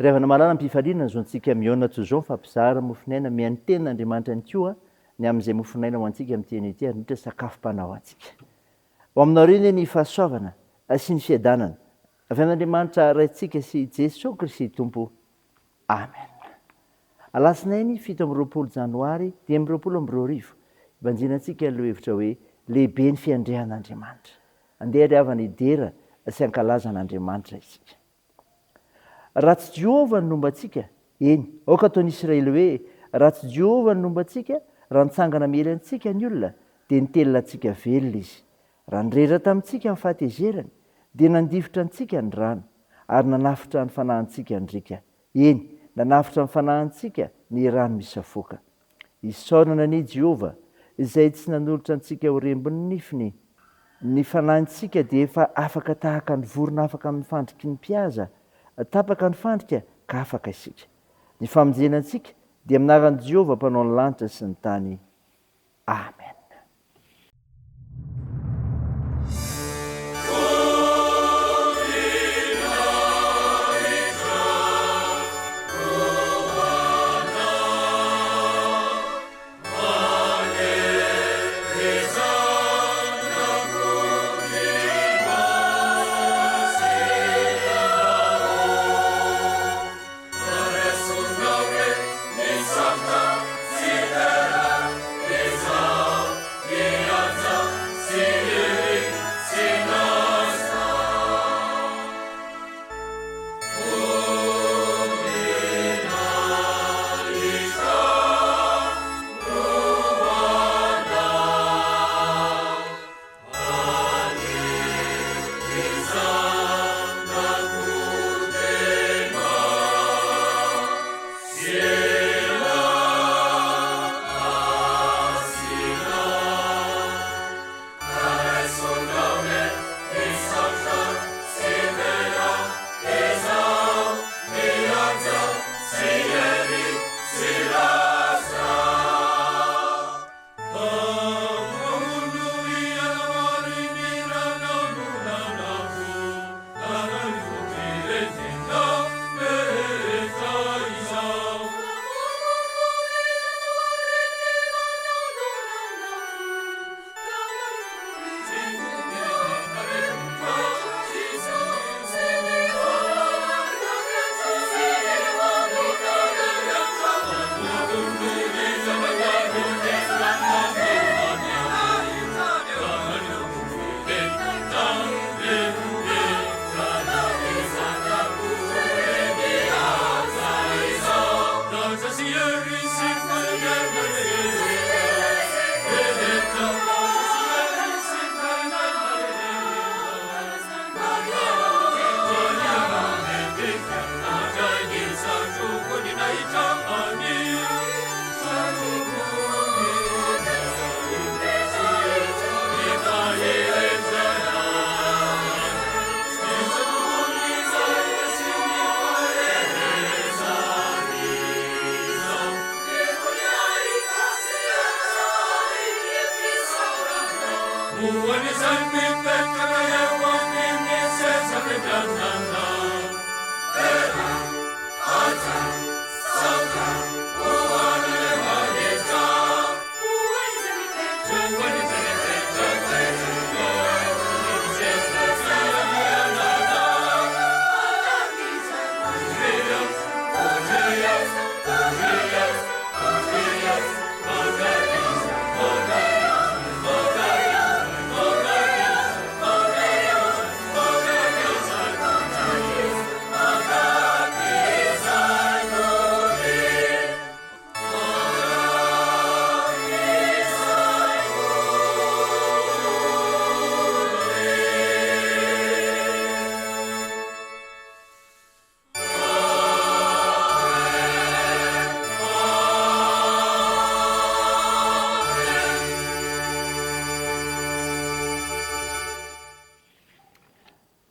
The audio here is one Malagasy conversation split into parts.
Revana malala am-pifaliana zao antsika miona toy izao mifampizara mofinaina mihainy tenin'Andriamanitra ny koa ny amin'izay mofinaina ho antsika amin'teny ity ary mitra sakafom-panao antsika. Ho aminao reny ny fahasoavana sy ny fiadanana avy amin'Andriamanitra raintsika sy Jesosy Kristy Tompo. Amen. Alasinainy 7 Janoary 2022 ibanjinantsika ilay hevitra hoe lehibe ny fiandrian'Andriamanitra. Andeha riavana idera sy ankalazan'Andriamanitra isika. Raha tsy Jehovah ny nombantsika, eny, aoka ataon'ny Israely hoe raha tsy Jehovah ny nombantsika, raha nitsangana miely antsika ny olona, dia nitelona antsika velona izy. Raha nirera tamintsika ny fahatezerany, dia nandifotra antsika ny rano, ary nanafitra ny fanahintsika ny rika. Eny, nanafitra ny fanahintsika ny rano misafoka. Isaorana ny Jehovah, izay tsy nanolotra antsika ho rembon'ny nifiny. Ny fanahintsika dia efa afaka tahaka ny vorona afaka amin'ny fandriky ny mpihaza, tapaka ny fandrika ka afaka isika. Ny famonjenantsika dia aminaran'i Jehovah mpanao ny lanitra sy ny tany. Amen.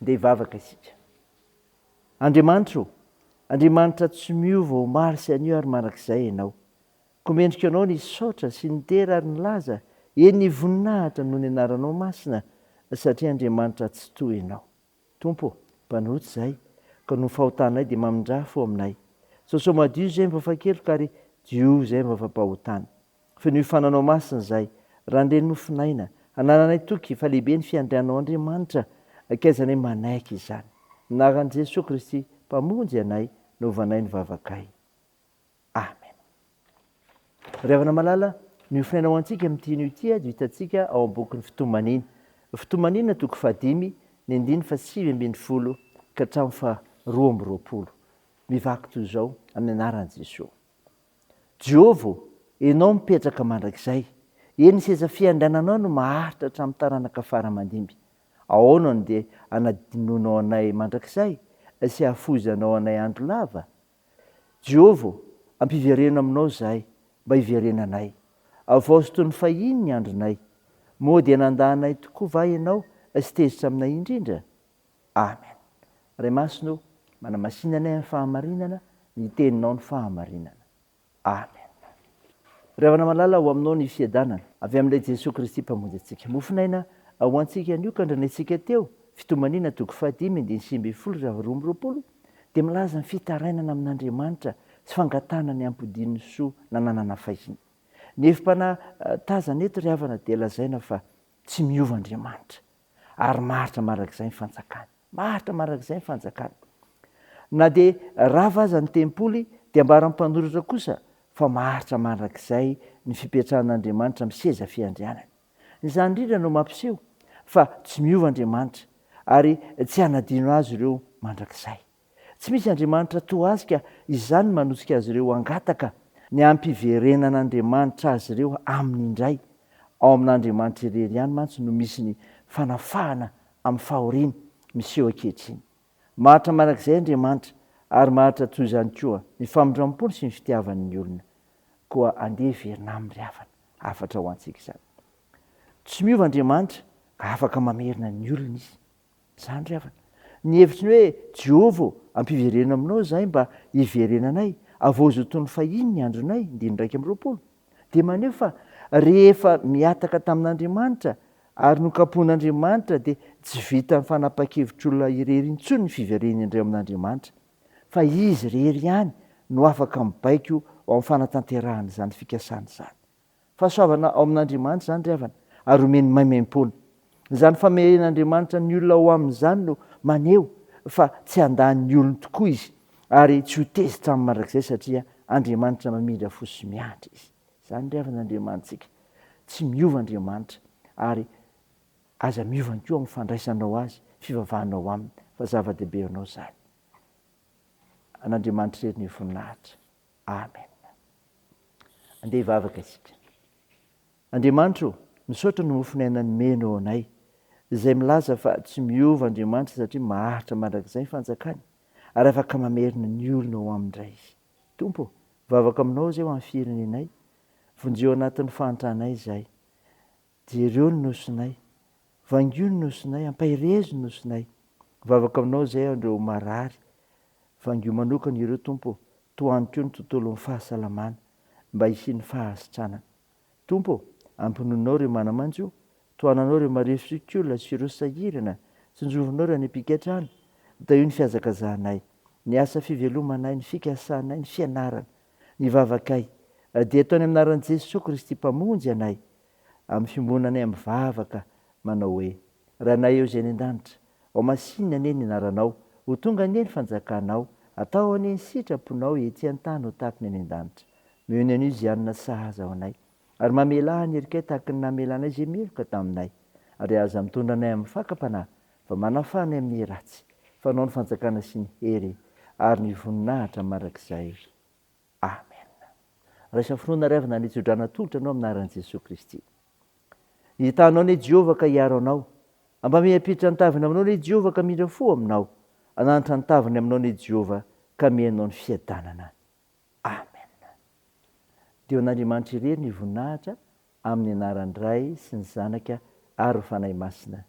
Dia hivavaka isika. Andriamanitra o, Andriamanitra tsy miova ho maro sy anio ary manak'izay ianao. Komendrika anao ny saotra sy ny tera ary ny laza, eny ny voninahitra noho ny anaranao masina, satria Andriamanitra tsy toy ianao. Tompo, mpanohitra izay, ka no fahotanay dia mamindra fo aminay soso madio zay mba fakelo kary dio zay mba fampahotana fa ny fananao masina zay raha ndreny nofinaina anananay toky fa lehibe ny fiandrianao Andriamanitra akaizanay manaiky izany naran' Jesosy Kristy mpamonjy anay novanay ny vavakay amen. Ravana malala ny ofinaina ho antsika amin'ity anio ity dia hitantsika ao am-bokin'ny fitomanina. Fitomanina toko 5 ny 9:7 ka hatramin'ny 12:20 mivaky toy izao amin'ny anaran'i Jesosy. Jehovah ianao mipetraka mandrakizay eny seza fiandriananao no maharitra hatramin'ny taranaka faramandimby. Ahoana no dia anadinonao anay mandrakizay sy hafozanao anay andro lava. Jehovah ampiverenao aminao zahay mba hiverenanay. Avaozy toy ny fahiny ny andronay. Mody anandahanay tokoa va ianao sy tezitra aminay indrindra. Amen. Ray masino manamasina anay amin'ny fahamarinana ny teninao ny fahamarinana. Amen. Ravana malala ho aminao ny fiadanana avy amin'ilay Jesosy Kristy mpamonjy antsika. Mofinaina ho antsika anio ka andranetsika teo fitomanina toko 5:12 dia milaza ny fitarainana amin'Andriamanitra sy fangatana ny ampodian'ny soa nananana fahiny. Ny efim-panahy tazana eto ry havana dia lazaina fa tsy miova Andriamanitra ary maharitra marak'izay ny fanjakany. Maharitra marak'izay ny fanjakany. Na dia rava aza ny tempoly dia ambara mpanoratra kosa fa maharitra marak'izay ny fipetrahan'Andriamanitra amin'ny seza fiandrianany. Izany indrindra no mampiseho fa tsy miova Andriamanitra ary tsy hanadino azy ireo mandrakizay. Tsy misy Andriamanitra toa azy ka izany manosika azy ireo hangataka ny ampiverenan'Andriamanitra azy ireo amin'ny indray. Ao amin'Andriamanitra irery ihany mantsy no misy ny fanafahana amin'ny fahoriana miseho ankehitriny. Maharitra marak'izay Andriamanitra ary maharitra toy izany koa ny famindram-pony sy ny fitiavan'ny olona. Koa andeha hiverina amin'ny havana afatra ho antsika izany. Tsy miova Andriamanitra ka afaka mamerina ny olona izy. Izany ry havana. Ny hevitry ny hoe Jehovah ampiverena aminao zahay mba hiverenanay avozo toy ny fahiny ny andronay 9:20 dia maneho fa rehefa miataka tamin'Andriamanitra ary nokapoan'Andriamanitra dia tsy vita ny fanapa-kevitr'olona irery intsony ny fiverenany indray amin'Andriamanitra fa izy irery ihany no afaka mibaiko ao amin'ny fanatanterahana izany fikasana izany. Fahasoavana ao amin'Andriamanitra izany ry havana ary omeny maimaim-poana. Izany fameren'Andriamanitra ny olona ho amin'izany no maneho fa tsy handan'ny olona tokoa izy ary tsy ho tezitra amin'ny mandrakizay satria Andriamanitra mamindra fo sy miandry izy. Izany ry havana Andriamanitsika. Tsy miova Andriamanitra ary aza miovany koa amin'ny fandraisanao azy, fivavahanao aminy fa zava-dehibe anao izany. An'Andriamanitra irery ny voninahitra. Amen. Andeha hivavaka isika. Andriamanitra, misaotra ny mofinaina nomenao anay izay milaza fa tsy miova Andriamanitra satria maharitra mandrakizay ny fanjakany ary afaka mamerina ny olona ho amindray izy. Tompo, vavaka aminao izay ho amin'ny firenenay, vonjeo anatin'ny fahantrahanay izahay. Jereo ny nosonay, vangio ny nosonay, ampahirezo ny nosonay. Vavaka aminao izay andreo marary, vangio manokana ireo Tompo, toaniko ny tontolon'ny fahasalamana mba hisian'ny fahasitrana. Tompo, ampinonao ireo manamanjo, toananao ireo marefisik'olona sy ireo sahirana, tsinjovinao ireo any am-pigatrana, da io ny fihazakazahanay, ny asa fivelomanay, ny fikasanay, ny fianarana, ny vavakay, dia ataony amin'ny anaran'i Jesosy Kristy mpamonjy anay, amin'ny fimbonanay amin'ny vavaka manao hoe: Ranay eo izay any an-danitra, ao masinina anie ny anaranao, ho tonga anie ny fanjakanao, atao anie ny sitraponao ety an-tany ho tahaka ny any an-danitra. Mihony an'io izy anona sahaza ao anay, ary mamela ny erikay tahaka ny namelanay izay meloka taminay, ary aza mitondra anay amin'ny fakam-panahy, fa manafanay amin'ny ratsy, fanao ny fanjakana sy ny hery ary ny voninahitra marak'izay. Amen. Raisa finoana ry havana ny tsodrana tongotra anao amin'ny anaran'i Jesosy Kristy. Hitanao ny Jehovah ka hiaro anao, ampamiapitra ny taviny aminao ny Jehovah ka mindra fo aminao, ananitra ny taviny aminao ny Jehovah ka mihainao ny fiadanana. Amen. Deo an'Andriamanitra irery ny voninahitra amin'ny anaran'ny Ray sy ny Zanaka ary ny fanahy masina.